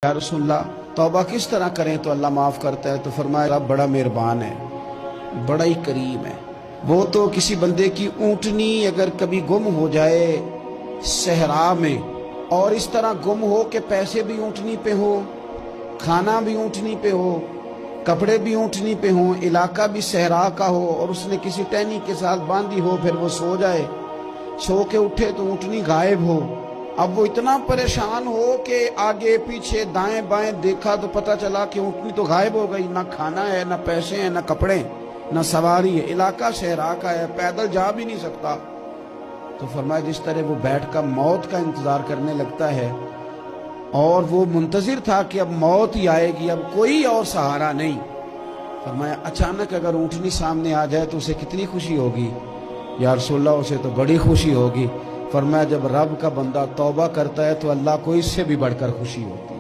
یا رسول اللہ توبہ کس طرح کریں تو اللہ معاف کرتا ہے؟ تو فرمایا رب بڑا مہربان ہے، بڑا ہی کریم ہے۔ وہ تو کسی بندے کی اونٹنی اگر کبھی گم ہو جائے صحرا میں، اور اس طرح گم ہو کہ پیسے بھی اونٹنی پہ ہو، کھانا بھی اونٹنی پہ ہو، کپڑے بھی اونٹنی پہ ہوں، علاقہ بھی صحرا کا ہو، اور اس نے کسی ٹہنی کے ساتھ باندھی ہو، پھر وہ سو جائے، سو کے اٹھے تو اونٹنی غائب ہو۔ اب وہ اتنا پریشان ہو کہ آگے پیچھے دائیں بائیں دیکھا تو پتہ چلا کہ اونٹنی تو غائب ہو گئی، نہ کھانا ہے، نہ پیسے ہیں، نہ کپڑے، نہ سواری ہے، علاقہ صحرا کا ہے، پیدل جا بھی نہیں سکتا۔ تو فرمایا جس طرح وہ بیٹھ کر موت کا انتظار کرنے لگتا ہے، اور وہ منتظر تھا کہ اب موت ہی آئے گی، اب کوئی اور سہارا نہیں۔ فرمایا اچانک اگر اونٹنی سامنے آ جائے تو اسے کتنی خوشی ہوگی؟ یا رسول اللہ اسے تو بڑی خوشی ہوگی۔ فرمایا جب رب کا بندہ توبہ کرتا ہے تو اللہ کو اس سے بھی بڑھ کر خوشی ہوتی ہے۔